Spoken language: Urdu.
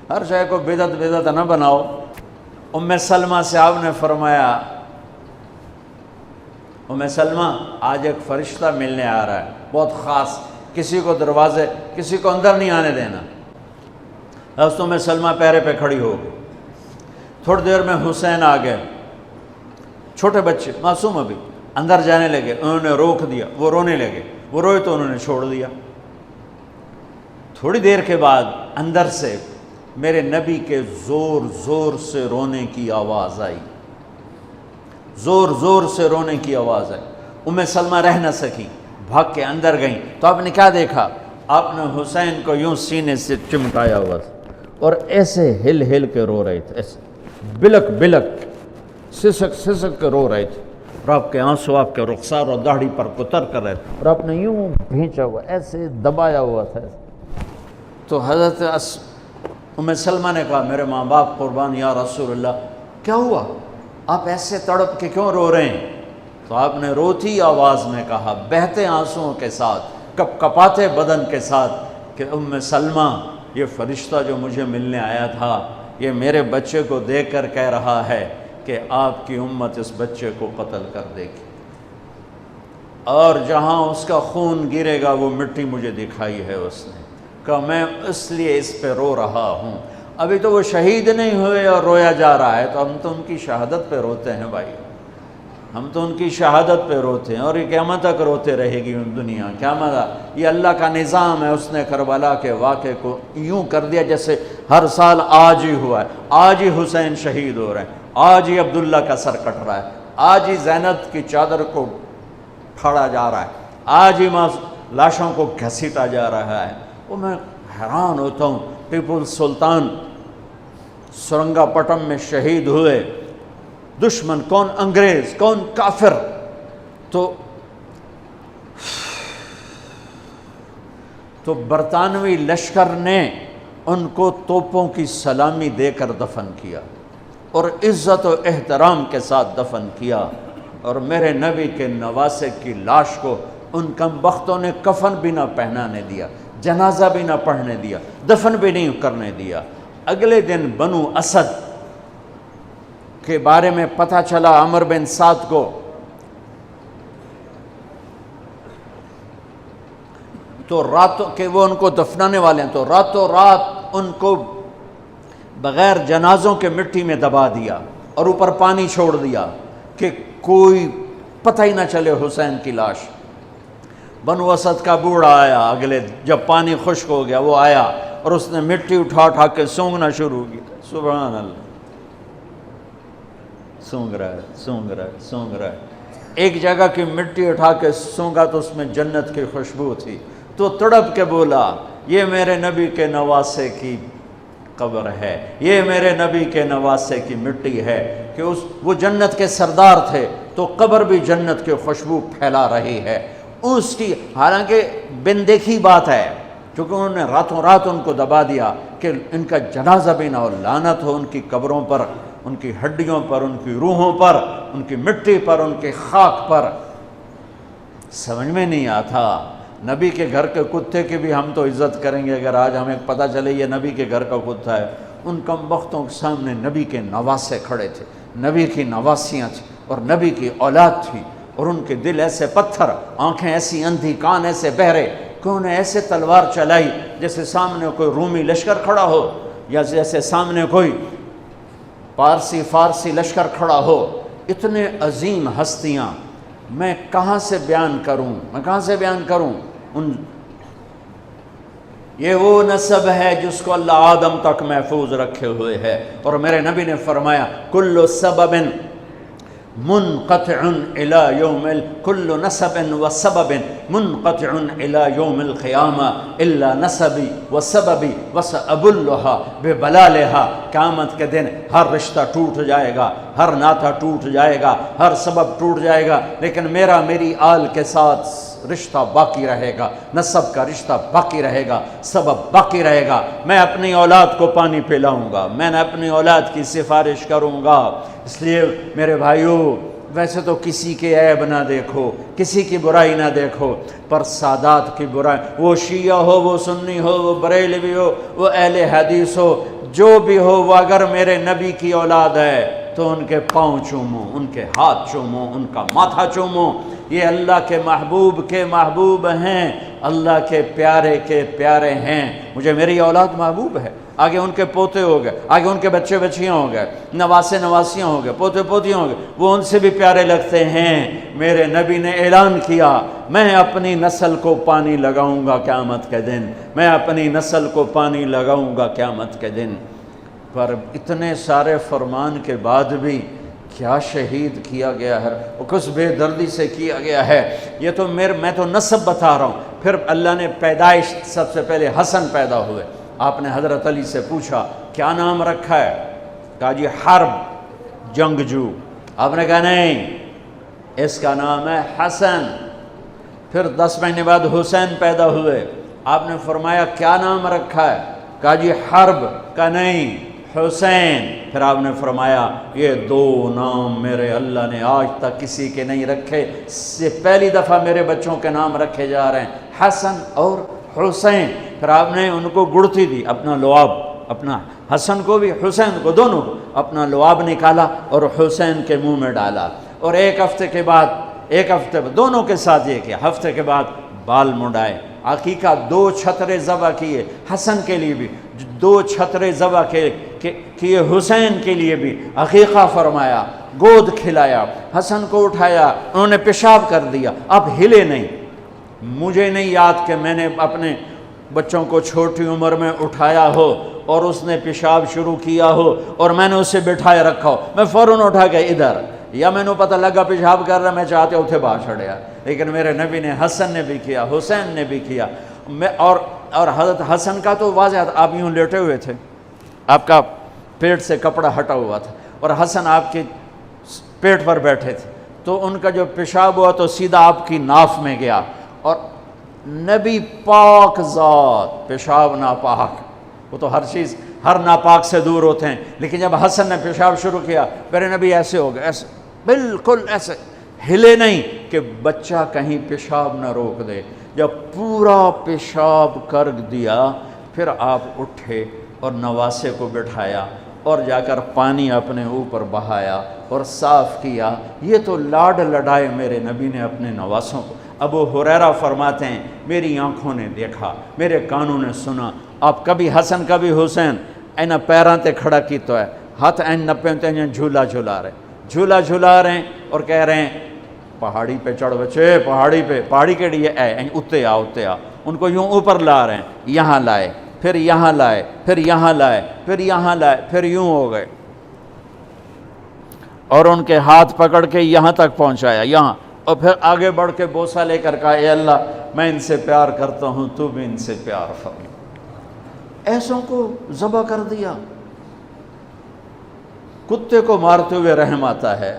ہر شے کو بدعت نہ بناؤ۔ ام سلمہ سے آپ نے فرمایا ام سلمہ آج ایک فرشتہ ملنے آ رہا ہے بہت خاص، کسی کو کسی کو اندر نہیں آنے دینا۔ حضرت ام سلمہ پیرے پہ کھڑی ہو گئی۔ تھوڑی دیر میں حسین آ گئے، چھوٹے بچے معصوم ابھی، اندر جانے لگے، انہوں نے روک دیا، وہ رونے لگے، وہ روئے تو انہوں نے چھوڑ دیا۔ تھوڑی دیر کے بعد اندر سے میرے نبی کے زور زور سے رونے کی آواز آئی، زور زور سے رونے کی آواز آئی۔ ام سلمہ رہ نہ سکی، بھاگ کے اندر گئیں تو آپ نے کیا دیکھا؟ آپ نے حسین کو یوں سینے سے چمٹایا ہوا اور ایسے ہل ہل کے رو رہے تھے، ایسے بلک بلک سسک سسک کے رو رہے تھے، اور آپ کے آنسو آپ کے رخسار اور داڑھی پر اتر کر رہے تھے، اور آپ نے یوں بھینچا ہوا ایسے دبایا ہوا تھا۔ تو حضرت ام سلمہ نے کہا میرے ماں باپ قربان یا رسول اللہ، کیا ہوا؟ آپ ایسے تڑپ کے کیوں رو رہے ہیں؟ تو آپ نے روتی آواز میں کہا، بہتے آنسوؤں کے ساتھ، کپ کپاتے بدن کے ساتھ، کہ ام سلمہ یہ فرشتہ جو مجھے ملنے آیا تھا یہ میرے بچے کو دیکھ کر کہہ رہا ہے کہ آپ کی امت اس بچے کو قتل کر دے گی، اور جہاں اس کا خون گرے گا وہ مٹی مجھے دکھائی ہے اس نے، کہ میں اس لیے اس پہ رو رہا ہوں۔ ابھی تو وہ شہید نہیں ہوئے اور رویا جا رہا ہے، تو ہم تو ان کی شہادت پہ روتے ہیں بھائی، ہم تو ان کی شہادت پہ روتے ہیں، اور یہ قیامت تک روتے رہے گی دنیا۔ قیامت یہ اللہ کا نظام ہے، اس نے کربلا کے واقعے کو یوں کر دیا جیسے ہر سال آج ہی ہوا ہے، آج ہی حسین شہید ہو رہے ہیں، آج ہی عبداللہ کا سر کٹ رہا ہے، آج ہی زینب کی چادر کو پھاڑا جا رہا ہے، آج ہی لاشوں کو گھسیٹا جا رہا ہے۔ وہ میں حیران ہوتا ہوں، ٹیپو سلطان سرنگا پٹم میں شہید ہوئے، دشمن کون انگریز کون کافر، تو برطانوی لشکر نے ان کو توپوں کی سلامی دے کر دفن کیا اور عزت و احترام کے ساتھ دفن کیا، اور میرے نبی کے نواسے کی لاش کو ان کم بختوں نے کفن بھی نہ پہنانے دیا، جنازہ بھی نہ پڑھنے دیا، دفن بھی نہیں کرنے دیا۔ اگلے دن بنو اسد کے بارے میں پتہ چلا عمر بن سعد کو، تو راتوں کہ وہ ان کو دفنانے والے ہیں، تو راتوں رات ان کو بغیر جنازوں کے مٹی میں دبا دیا اور اوپر پانی چھوڑ دیا کہ کوئی پتہ ہی نہ چلے حسین کی لاش۔ بنو اسد کا بوڑھا آیا، اگلے جب پانی خشک ہو گیا وہ آیا اور اس نے مٹی اٹھا کے سونگنا شروع کیا، سبحان اللہ، سونگ رہا ہے۔ ایک جگہ کی مٹی اٹھا کے سونگا تو اس میں جنت کی خوشبو تھی، تو تڑپ کے بولا یہ میرے نبی کے نواسے کی قبر ہے، یہ میرے نبی کے نواسے کی مٹی ہے، کہ وہ جنت کے سردار تھے تو قبر بھی جنت کی خوشبو پھیلا رہی ہے اس کی، حالانکہ بن دیکھی بات ہے، کیونکہ انہوں نے راتوں رات ان کو دبا دیا کہ ان کا جنازہ بھی نہ ہو، لعنت ہو ان کی قبروں پر، ان کی ہڈیوں پر، ان کی روحوں پر، ان کی مٹی پر، ان کی خاک پر۔ سمجھ میں نہیں آتا، نبی کے گھر کے کتے کی بھی ہم تو عزت کریں گے اگر آج ہمیں پتہ چلے یہ نبی کے گھر کا کتا ہے۔ ان کم بختوں کے سامنے نبی کے نواسے کھڑے تھے، نبی کی نواسیاں تھیں اور نبی کی اولاد تھی، اور ان کے دل ایسے پتھر، آنکھیں ایسی اندھی، کان ایسے بہرے کہ انہیں ایسے تلوار چلائی جیسے سامنے کوئی رومی لشکر کھڑا ہو، یا جیسے سامنے کوئی فارسی لشکر کھڑا ہو۔ اتنے عظیم ہستیاں، میں کہاں سے بیان کروں؟ یہ وہ نسب ہے جس کو اللہ آدم تک محفوظ رکھے ہوئے ہے، اور میرے نبی نے فرمایا کل سبب منقطع الى یوم کل نسب و سبب منقطع الى یوم القیامہ الا نسبی و سببی وسأبلها ببلالها۔ قیامت کے دن ہر رشتہ ٹوٹ جائے گا، ہر ناطہ ٹوٹ جائے گا، ہر سبب ٹوٹ جائے گا، لیکن میری آل کے ساتھ رشتہ باقی رہے گا، نسب کا رشتہ باقی رہے گا، سبب باقی رہے گا۔ میں اپنی اولاد کو پانی پلاؤں گا، میں نے اپنی اولاد کی سفارش کروں گا۔ اس لیے میرے بھائیوں، ویسے تو کسی کے عیب نہ دیکھو، کسی کی برائی نہ دیکھو، پر سادات کی برائی، وہ شیعہ ہو، وہ سنی ہو، وہ بریلوی ہو، وہ اہل حدیث ہو، جو بھی ہو وہ اگر میرے نبی کی اولاد ہے تو ان کے پاؤں چومو، ان کے ہاتھ چومو، ان کا ماتھا چومو، یہ اللہ کے محبوب ہیں، اللہ کے پیارے ہیں، مجھے میری اولاد محبوب ہے۔ آگے ان کے پوتے ہو گئے، آگے ان کے بچے بچیاں ہو گئے، نواسیاں ہو گئے، پوتے پوتیاں ہو گئے، وہ ان سے بھی پیارے لگتے ہیں۔ میرے نبی نے اعلان کیا میں اپنی نسل کو پانی لگاؤں گا قیامت کے دن، میں اپنی نسل کو پانی لگاؤں گا قیامت کے دن۔ پر اتنے سارے فرمان کے بعد بھی کیا شہید کیا گیا ہے، وہ کس بے دردی سے کیا گیا ہے۔ یہ تو میں تو نسب بتا رہا ہوں۔ پھر اللہ نے پیدائش، سب سے پہلے حسن پیدا ہوئے۔ آپ نے حضرت علی سے پوچھا کیا نام رکھا ہے؟ کہا جی حرب، جنگجو۔ آپ نے کہا نہیں، اس کا نام ہے حسن۔ پھر 10 مہینے بعد حسین پیدا ہوئے۔ آپ نے فرمایا کیا نام رکھا ہے؟ کہا جی حرب۔ کہا نہیں، حسین۔ پھر آپ نے فرمایا یہ 2 نام میرے اللہ نے آج تک کسی کے نہیں رکھے، سے پہلی دفعہ میرے بچوں کے نام رکھے جا رہے ہیں، حسن اور حسین۔ پھر آپ نے ان کو گڑتی دی، اپنا لعاب، اپنا حسن کو بھی حسین کو، دونوں کو اپنا لعاب نکالا اور حسین کے منہ میں ڈالا۔ اور ایک ہفتے بعد دونوں کے ساتھ یہ کیا، ہفتے کے بعد بال مڈائے، عقیقہ 2 چھترے ذبح کیے، حسن کے لیے بھی 2 چھترے ذبح کیے، حسین کے لیے بھی عقیقہ فرمایا، گود کھلایا، حسن کو اٹھایا، انہوں نے پیشاب کر دیا، اب ہلے نہیں۔ مجھے نہیں یاد کہ میں نے اپنے بچوں کو چھوٹی عمر میں اٹھایا ہو اور اس نے پیشاب شروع کیا ہو اور میں نے اسے بٹھائے رکھا ہو، میں فوراً اٹھا کے ادھر، یا میں نے پتہ لگا پیشاب کر رہا، میں چاہتے اتھے باہر چھڑیا۔ لیکن میرے نبی نے حسن نے بھی کیا، حسین نے بھی کیا۔ اور حضرت حسن کا تو واضح تھا، آپ یوں لیٹے ہوئے تھے، آپ کا پیٹ سے کپڑا ہٹا ہوا تھا، اور حسن آپ کے پیٹ پر بیٹھے تھے، تو ان کا جو پیشاب ہوا تو سیدھا آپ کی ناف میں گیا۔ اور نبی پاک ذات، پیشاب ناپاک، وہ تو ہر ناپاک سے دور ہوتے ہیں، لیکن جب حسن نے پیشاب شروع کیا میرے نبی ایسے ہو گئے، ایسے بالکل ایسے ہلے نہیں کہ بچہ کہیں پیشاب نہ روک دے۔ جب پورا پیشاب کر دیا پھر آپ اٹھے اور نواسے کو بٹھایا اور جا کر پانی اپنے اوپر بہایا اور صاف کیا۔ یہ تو لاڈ لڈائے میرے نبی نے اپنے نواسوں کو۔ ابو ہریرہ فرماتے ہیں میری آنکھوں نے دیکھا، میرے کانوں نے سنا، آپ کبھی حسن کبھی حسین اینا پیران تے کھڑا کی تو ہے، ہاتھ این نپے تے جھولا جھولا رہے ہیں اور کہہ رہے ہیں پہاڑی پہ چڑھ بچے، پہاڑی کے لیے اتے آ، ان کو یوں اوپر لا رہے ہیں، یہاں لائے، پھر یہاں لائے، پھر یہاں لائے، پھر یہاں لائے، پھر یوں ہو گئے، اور ان کے ہاتھ پکڑ کے یہاں تک پہنچایا، یہاں، اور پھر آگے بڑھ کے بوسہ لے کر کہا اے اللہ میں ان سے پیار کرتا ہوں، تو بھی ان سے پیار فرما۔ ایسوں کو ذبح کر دیا۔ کتے کو مارتے ہوئے رحم آتا ہے،